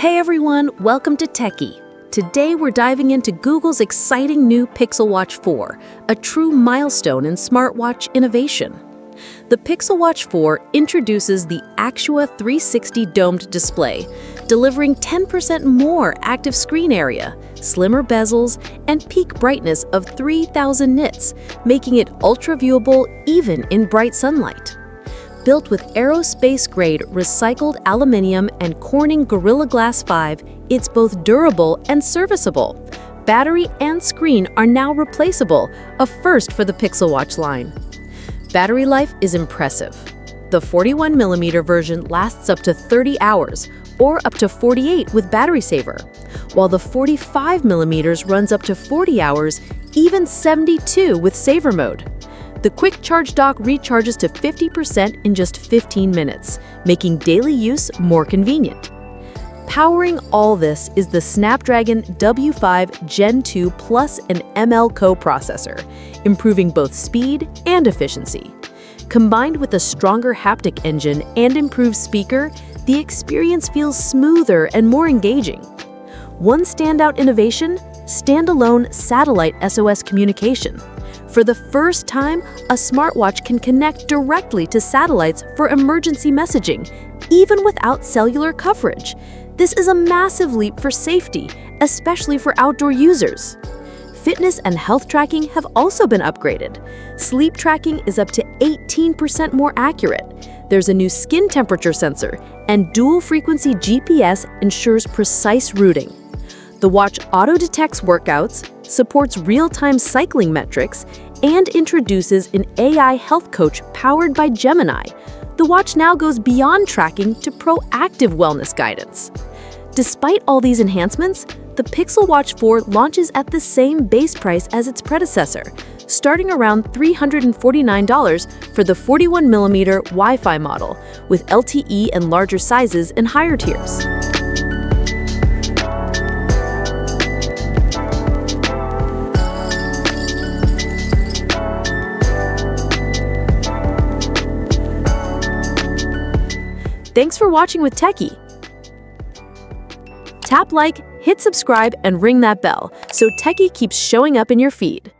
Hey everyone, welcome to Teki. Today we're diving into Google's exciting new Pixel Watch 4, a true milestone in smartwatch innovation. The Pixel Watch 4 introduces the Actua 360 domed display, delivering 10% more active screen area, slimmer bezels, and peak brightness of 3,000 nits, making it ultra-viewable even in bright sunlight. Built with Aerospace-grade recycled aluminium and Corning Gorilla Glass 5, it's both durable and serviceable. Battery and screen are now replaceable, a first for the Pixel Watch line. Battery life is impressive. The 41mm version lasts up to 30 hours, or up to 48 with battery saver, while the 45mm runs up to 40 hours, even 72 with saver mode. The quick charge dock recharges to 50% in just 15 minutes, making daily use more convenient. Powering all this is the Snapdragon W5 Gen 2 Plus an ML co-processor, improving both speed and efficiency. Combined with a stronger haptic engine and improved speaker, the experience feels smoother and more engaging. One standout innovation: standalone satellite SOS communication. For the first time, a smartwatch can connect directly to satellites for emergency messaging, even without cellular coverage. This is a massive leap for safety, especially for outdoor users. Fitness and health tracking have also been upgraded. Sleep tracking is up to 18% more accurate. There's a new skin temperature sensor, and dual-frequency GPS ensures precise routing. The watch auto-detects workouts, supports real-time cycling metrics, and introduces an AI health coach powered by Gemini. The watch now goes beyond tracking to proactive wellness guidance. Despite all these enhancements, the Pixel Watch 4 launches at the same base price as its predecessor, starting around $349 for the 41mm Wi-Fi model, with LTE and larger sizes in higher tiers. Thanks for watching with Teki. Tap like, hit subscribe, and ring that bell so Teki keeps showing up in your feed.